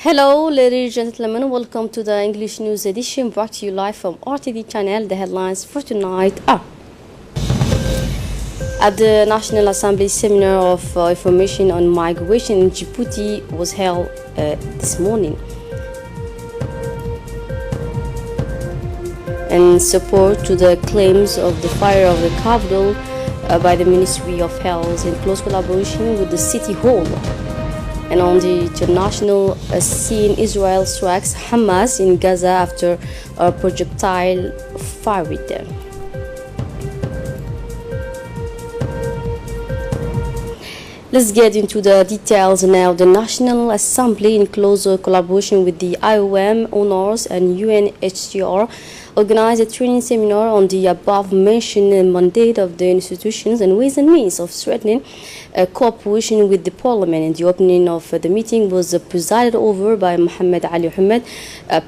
Hello, ladies and gentlemen. Welcome to the English News Edition brought to you live from RTD channel. The headlines for tonight are: at the National Assembly Seminar of Information on Migration in Djibouti was held this morning. In support to the claims of the fire of the capital by the Ministry of Health in close collaboration with the City Hall. And on the international scene, Israel strikes Hamas in Gaza after a projectile fired there. Let's get into the details now. The National Assembly, in close collaboration with the IOM, ONORS and UNHCR, organized a training seminar on the above-mentioned mandate of the institutions and ways and means of strengthening cooperation with the Parliament. And the opening of the meeting was presided over by Mohammed Ali Ahmed,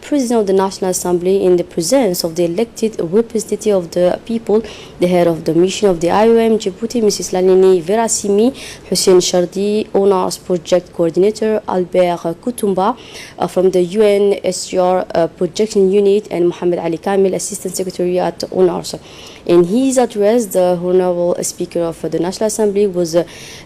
President of the National Assembly, in the presence of the elected representative of the people, the head of the mission of the IOM Djibouti, Mrs. Lalini Verasimi, Hussein Shardi, ONORS Project Coordinator, Albert Kutumba from the UNHCR Projection Unit, and Mohammed Ali Kamil, Assistant Secretary at ONORS. In his address, the Honorable Speaker of the National Assembly was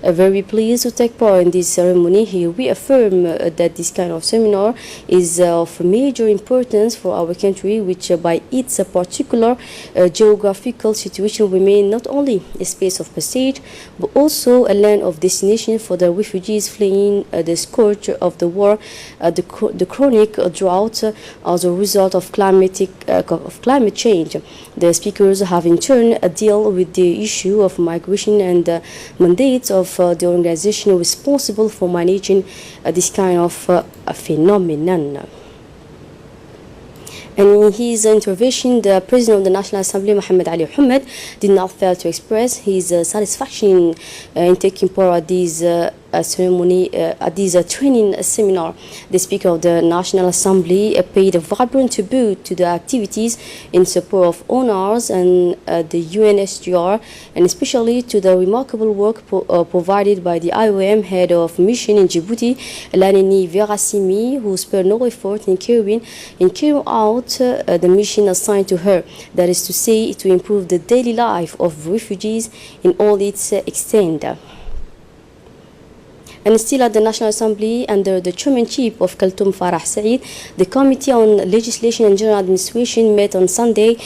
very pleased to take part in this ceremony. He reaffirmed that this kind of seminar is of major importance for our country, which by its particular geographical situation remain not only a space of passage, but also a land of destination for the refugees fleeing the scourge of the war, the chronic drought as a result of climate change. The speakers have in turn deal with the issue of migration and the mandates of the organization responsible for managing this kind of phenomenon. And in his intervention, the President of the National Assembly, Mohammed Ali Ahmed, did not fail to express his satisfaction in taking part at this ceremony, at this training seminar. The Speaker of the National Assembly paid a vibrant tribute to the activities in support of ONORS and the UNHCR, and especially to the remarkable work provided by the IOM Head of Mission in Djibouti, Lanini Verasimi, who spared no effort in carrying out the mission assigned to her, that is to say, to improve the daily life of refugees in all its extent. And still at the National Assembly, under the chairmanship of Kaltoum Farah Said, the Committee on Legislation and General Administration met on Sunday,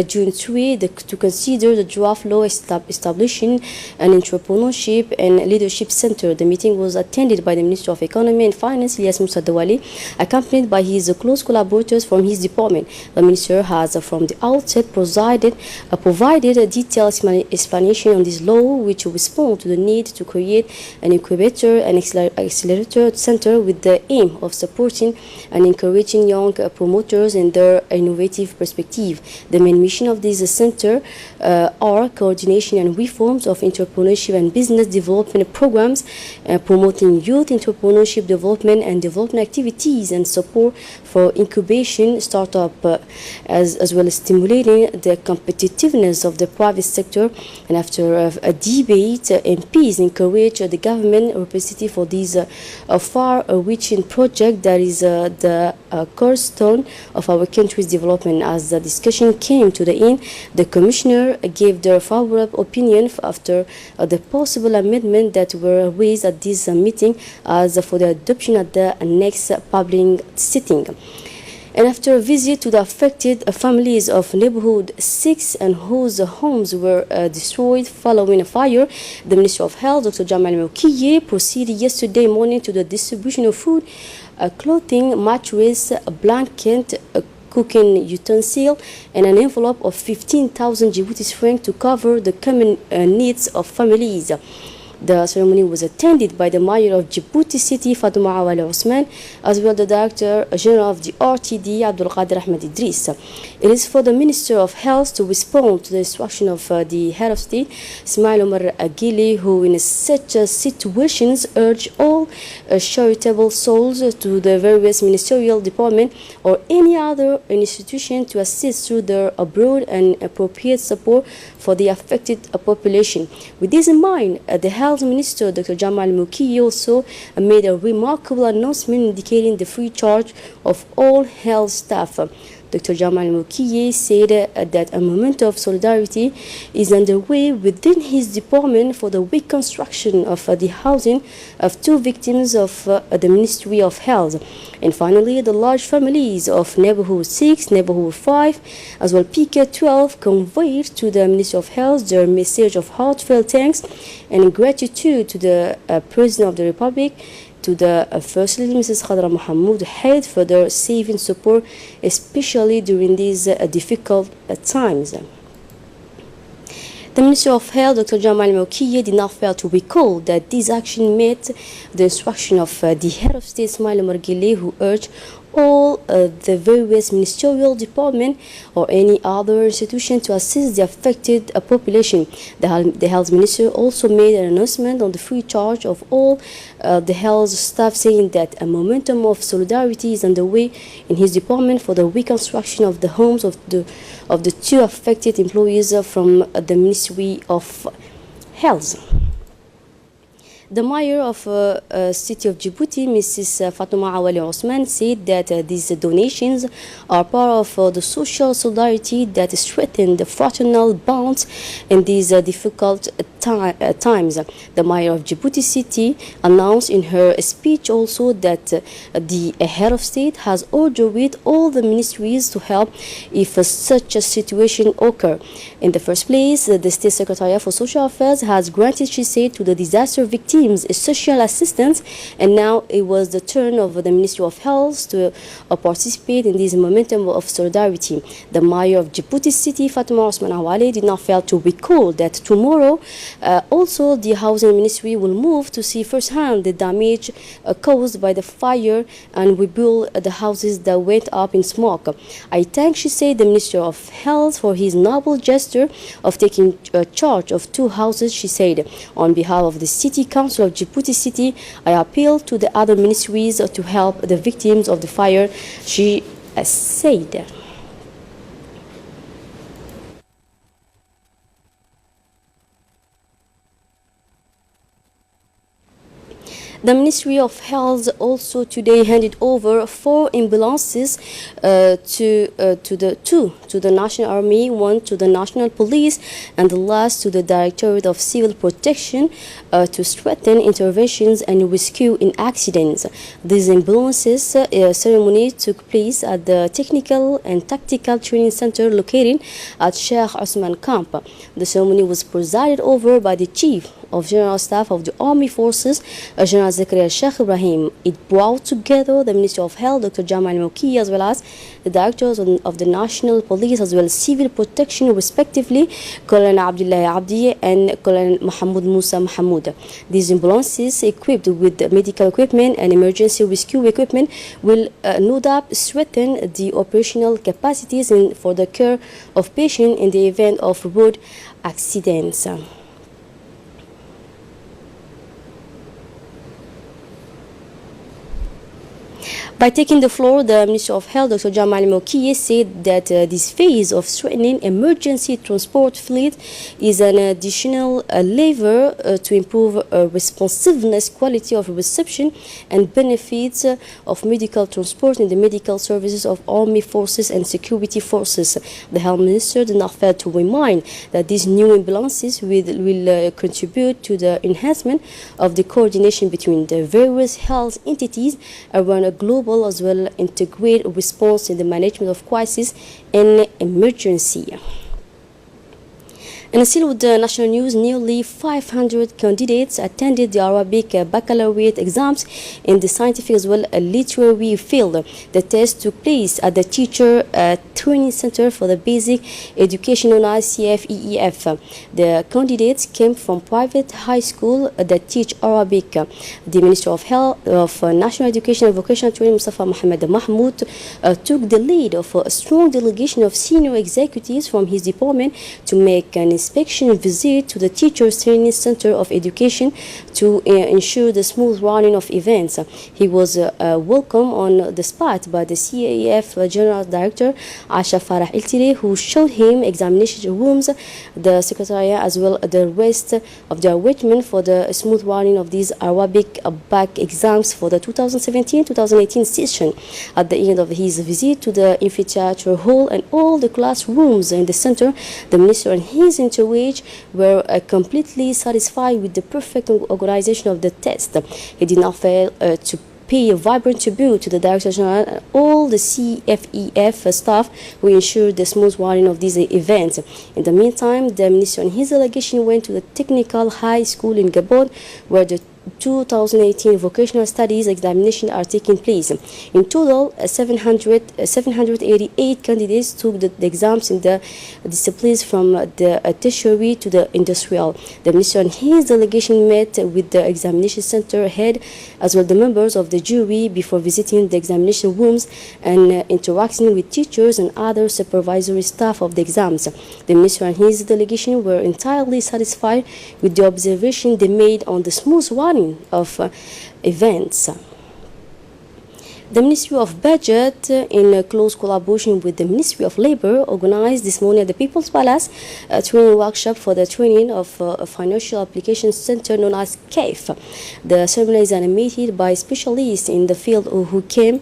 June 3, to consider the draft law establishing an entrepreneurship and leadership center. The meeting was attended by the Minister of Economy and Finance, Ilyas Moussa Dawali, accompanied by his close collaborators from his department. The Minister has, from the outset, provided a detailed explanation on this law, which responds to the need to create an incubator an accelerator center with the aim of supporting and encouraging young promoters in their innovative perspective. The main mission of this center are coordination and reforms of entrepreneurship and business development programs, promoting youth entrepreneurship development and development activities, and support for incubation startup, as well as stimulating the competitiveness of the private sector. And after a debate, MPs encourage the government representative for this far-reaching project that is the cornerstone of our country's development. As the discussion came to the end, the Commissioner gave their favorable opinion after the possible amendment that were raised at this meeting as for the adoption at the next public sitting. And after a visit to the affected families of neighborhood 6 and whose homes were destroyed following a fire, the Minister of Health, Dr. Jamal Moukiye, proceeded yesterday morning to the distribution of food, clothing, mattress, a blanket, a cooking utensil, and an envelope of 15,000 Djibouti francs to cover the common needs of families. The ceremony was attended by the Mayor of Djibouti City, Fatouma Awali Osman, as well as the Director General of the RTD, Abdul Qadir Ahmed Idris. It is for the Minister of Health to respond to the instruction of the Head of State, Ismail Omar Aguili, who in such situations urge all charitable souls to the various ministerial department or any other institution to assist through their broad and appropriate support for the affected population. With this in mind, the Health Minister, Dr. Jamal Muki, also made a remarkable announcement indicating the free charge of all health staff. Dr. Jamal Mukiye said that a moment of solidarity is underway within his department for the reconstruction of the housing of 2 victims of the Ministry of Health. And finally, the large families of Neighborhood 6, Neighborhood 5, as well PK 12 conveyed to the Ministry of Health their message of heartfelt thanks and gratitude to the President of the Republic, to the First Lady Mrs. Khadra Mohammed Haid for their saving support, especially during these difficult times. The Minister of Health, Dr. Jamal Moukiye, did not fail to recall that this action met the instruction of the Head of State, Ismail Margile, who urged all the various ministerial department or any other institution to assist the affected population. The health minister also made an announcement on the free charge of all the health staff, saying that a momentum of solidarity is underway in his department for the reconstruction of the homes of the 2 affected employees from the Ministry of Health. The mayor of city of Djibouti, Mrs. Fatuma Awali Osman, said that these donations are part of the social solidarity that strengthens the fraternal bonds in these difficult times. The mayor of Djibouti city announced in her speech also that the head of state has ordered with all the ministries to help if such a situation occur. In the first place, the State Secretariat for Social Affairs has granted, she said, to the disaster victims social assistance, and now it was the turn of the Ministry of Health to participate in this momentum of solidarity. The mayor of Djibouti city, Fatuma Osman Awale, did not fail to recall that tomorrow also the housing ministry will move to see firsthand the damage caused by the fire and rebuild the houses that went up in smoke. I thank, she said, the Minister of Health for his noble gesture of taking charge of 2 houses, she said. On behalf of the City Council of Djibouti City, I appeal to the other ministries to help the victims of the fire, she said. The Ministry of Health also today handed over 4 ambulances to the National Army, 1 to the National Police, and the last to the Directorate of Civil Protection to strengthen interventions and rescue in accidents. These ambulances ceremony took place at the Technical and Tactical Training Center located at Sheikh Osman Camp. The ceremony was presided over by the Chief of General Staff of the Army Forces, General Zakaria Sheikh Ibrahim. It brought together the Ministry of Health, Dr. Jamal Mouki, as well as the directors of the National Police, as well as Civil Protection, respectively, Colonel Abdullah Abdi and Colonel Mohammed Musa Mahmoud. These ambulances, equipped with medical equipment and emergency rescue equipment, will no doubt strengthen the operational capacities for the care of patients in the event of road accidents. By taking the floor, the Minister of Health, Dr. Jamal Moukiye, said that this phase of strengthening emergency transport fleet is an additional lever to improve responsiveness, quality of reception, and benefits of medical transport in the medical services of army forces and security forces. The Health Minister did not fail to remind that these new ambulances will contribute to the enhancement of the coordination between the various health entities around a global as well integrate response in the management of crisis and emergency. And still with the national news, nearly 500 candidates attended the Arabic baccalaureate exams in the scientific as well as literary field. The test took place at the Teacher Training Center for the Basic Education known as CFEEF. The candidates came from private high school that teach Arabic. The Minister of Health of National Education and Vocational Training, Mustafa Mohammed Mahmoud, took the lead of a strong delegation of senior executives from his department to make an inspection visit to the Teachers Training Center of Education to ensure the smooth running of events. He was welcomed on the spot by the CAF General Director Asha Farah Iltiri, who showed him examination rooms, the Secretariat, as well as the rest of the arrangement for the smooth running of these Arabic back exams for the 2017-2018 session. At the end of his visit to the amphitheater hall and all the classrooms in the center, the minister and his entourage were completely satisfied with the perfect organization of the test. He did not fail to pay a vibrant tribute to the Director General and all the CFEF staff who ensured the smooth running of these events. In the meantime, the minister and his delegation went to the Technical High School in Gabon, where the 2018 vocational studies examinations are taking place. In total, 788 candidates took the exams in the disciplines from the tertiary to the industrial. The minister and his delegation met with the examination center head as well the members of the jury before visiting the examination rooms and interacting with teachers and other supervisory staff of the exams. The minister and his delegation were entirely satisfied with the observation they made on the smooth running of events. The Ministry of Budget, in close collaboration with the Ministry of Labor, organized this morning at the People's Palace a training workshop for the training of a financial application center known as CAF. The ceremony is animated by specialists in the field who came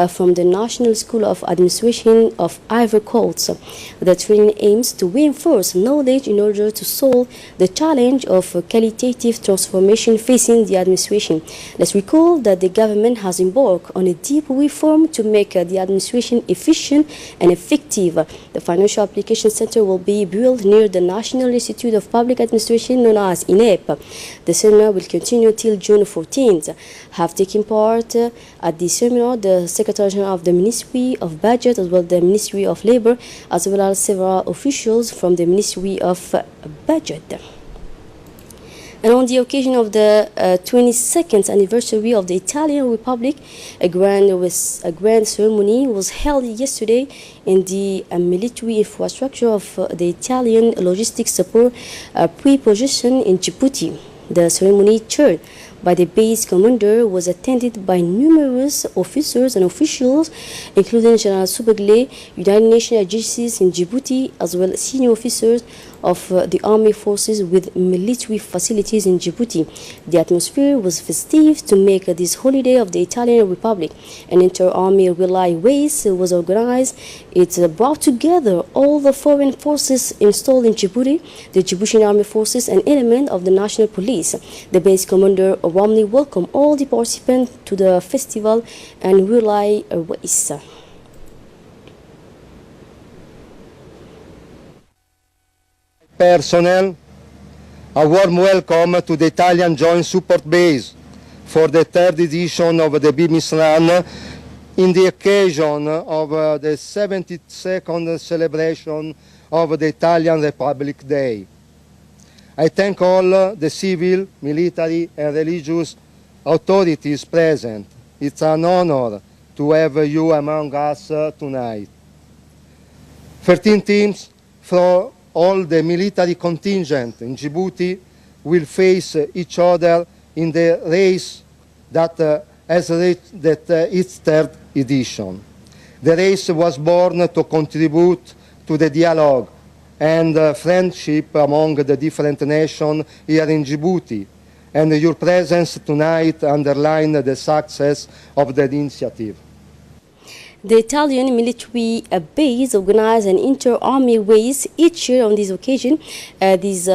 from the National School of Administration of Ivory Coast. The training aims to reinforce knowledge in order to solve the challenge of qualitative transformation facing the administration. Let's recall that the government has embarked on a deep reform to make the administration efficient and effective. The Financial Application Center will be built near the National Institute of Public Administration known as INEP. The seminar will continue till June 14th. Have taken part at the seminar the Secretary General of the Ministry of Budget as well as the Ministry of Labor as well as several officials from the Ministry of Budget. And on the occasion of the 22nd anniversary of the Italian Republic, a grand ceremony was held yesterday in the military infrastructure of the Italian Logistics Support Preposition in Djibouti. The ceremony, chaired by the base commander, was attended by numerous officers and officials, including General Subegle, United Nations agencies in Djibouti, as well as senior officers of the army forces with military facilities in Djibouti. The atmosphere was festive to make this holiday of the Italian Republic. An inter-army relay race was organized. It brought together all the foreign forces installed in Djibouti, the Djiboutian army forces, and elements of the national police. The base commander warmly welcomed all the participants to the festival and relay race. Personnel, a warm welcome to the Italian Joint Support Base for the third edition of the Business Run in the occasion of the 72nd celebration of the Italian Republic Day. I thank all the civil, military and religious authorities present. It's an honor to have you among us tonight. 13 teams from all the military contingent in Djibouti will face each other in the race that has reached its third edition. The race was born to contribute to the dialogue and friendship among the different nations here in Djibouti, and your presence tonight underlines the success of the initiative. The Italian military base organized an inter-army race each year on this occasion. This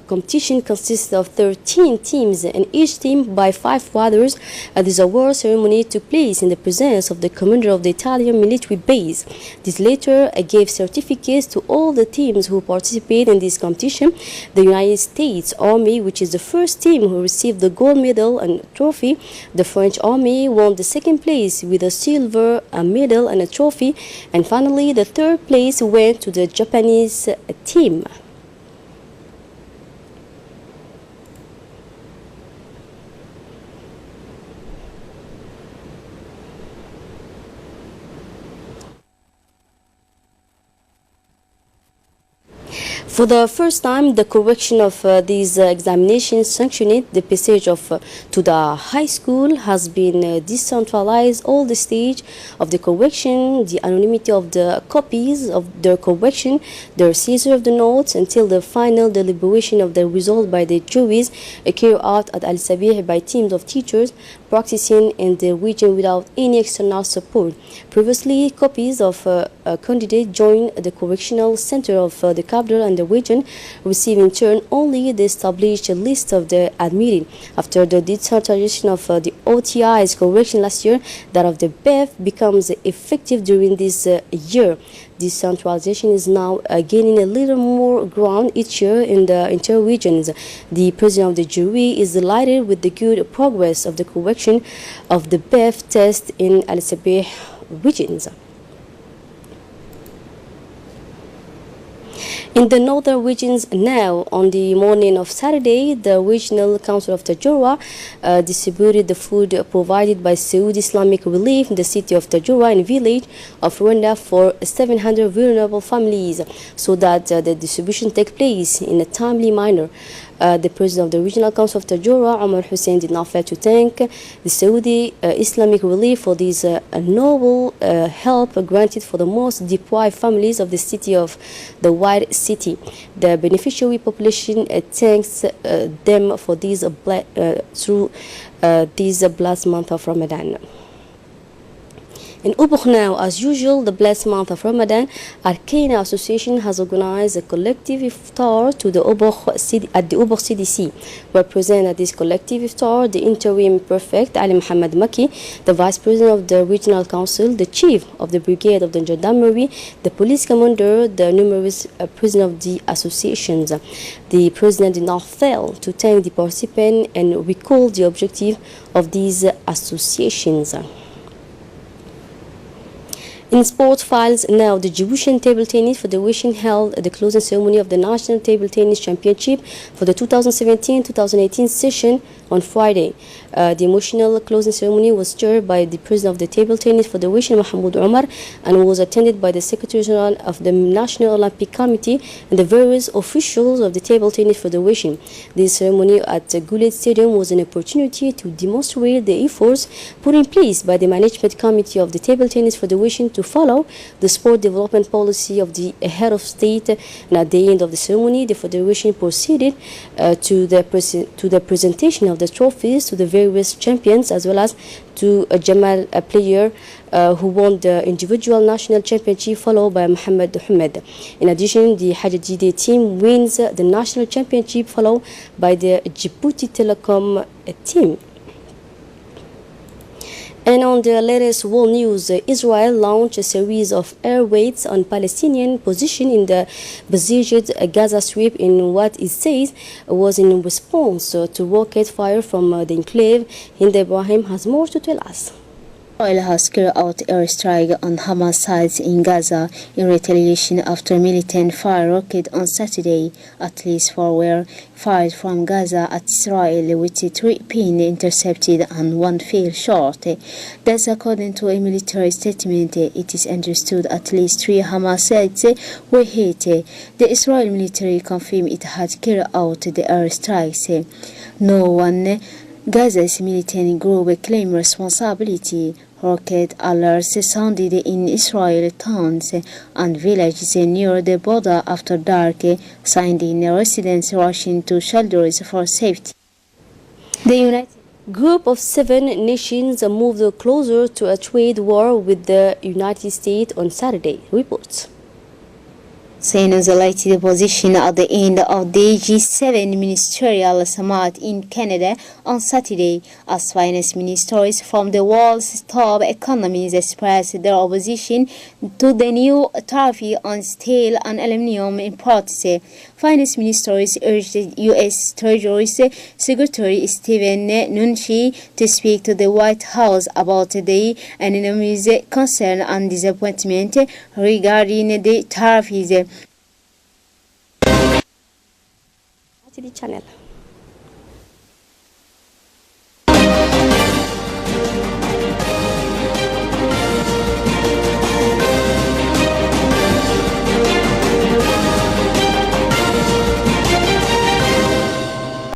competition consists of 13 teams and each team by 5 riders. This award ceremony took place in the presence of the commander of the Italian military base. This later gave certificates to all the teams who participated in this competition. The United States Army, which is the first team who received the gold medal and trophy. The French Army won the second place with a silver medal and a trophy, and finally the third place went to the Japanese team. For the first time, the correction of these examinations sanctioned the passage to the high school has been decentralized. All the stage of the correction, the anonymity of the copies of the correction, the seizure of the notes until the final deliberation of the result by the juries carried out at Al Sabih by teams of teachers practicing in the region without any external support. Previously, copies of candidates joined the correctional center of the capital and the region, receiving in turn only the established list of the admitted. After the decentralization of the OTI's correction last year, that of the BEF becomes effective during this year. Decentralization is now gaining a little more ground each year in the inter-regions. The president of the jury is delighted with the good progress of the correction of the BEF test in Al Sabih regions. In the northern regions now, on the morning of Saturday, the Regional Council of Tajura distributed the food provided by Saudi Islamic Relief in the city of Tajura and village of Rwanda for 700 vulnerable families, so that the distribution take place in a timely manner. The president of the Regional Council of Tajura, Omar Hussein, did not fail to thank the Saudi Islamic Relief for this noble help granted for the most deprived families of the city of the White City. The beneficiary population thanks them for this through this blessed month of Ramadan. In Ubukh now, as usual, the blessed month of Ramadan, Arcana Association has organized a collective iftar to the at the Ubukh CDC. Were present at this collective iftar the interim prefect Ali Muhammad Maki, the vice president of the regional council, the chief of the brigade of the gendarmerie, the police commander, the numerous president of the associations. The president did not fail to thank the participants and recall the objective of these associations. In sports files now, the Djiboutian Table Tennis Federation held the closing ceremony of the National Table Tennis Championship for the 2017-2018 session on Friday. The emotional closing ceremony was chaired by the president of the Table Tennis Federation, Mahmoud Omar, and was attended by the Secretary General of the National Olympic Committee and the various officials of the Table Tennis Federation. This ceremony at Goulet Stadium was an opportunity to demonstrate the efforts put in place by the Management Committee of the Table Tennis Federation to follow the sport development policy of the head of state. And at the end of the ceremony, the Federation proceeded to the presentation of the trophies to the various champions, as well as to Jamal, a player who won the individual national championship, followed by Mohamed Ahmed. In addition, the Hajjide team wins the national championship, followed by the Djibouti Telecom team. And on the latest world news, Israel launched a series of air raids on Palestinian positions in the besieged Gaza Strip in what it says was in response to rocket fire from the enclave. Hind Ibrahim has more to tell us. Israel has carried out airstrike on Hamas sites in Gaza in retaliation after militant fire rocket on Saturday. At least 4 were fired from Gaza at Israel, with 3 being intercepted and 1 fell short. That's according to a military statement. It is understood at least 3 Hamas sites were hit. The Israeli military confirmed it had carried out the airstrikes. No one Gaza's militant group claimed responsibility. Rocket alerts sounded in Israeli towns and villages near the border after dark, sending residents rushing to shelters for safety. The United Group of 7 nations moved closer to a trade war with the United States on Saturday, reports. Saying isolated position at the end of the G7 ministerial summit in Canada on Saturday, as finance ministers from the world's top economies expressed their opposition to the new tariff on steel and aluminum imports. Finance ministers urged U.S. Treasury Secretary Steven Mnuchin to speak to the White House about the enormous concern and disappointment regarding the tariffs. RTD channel.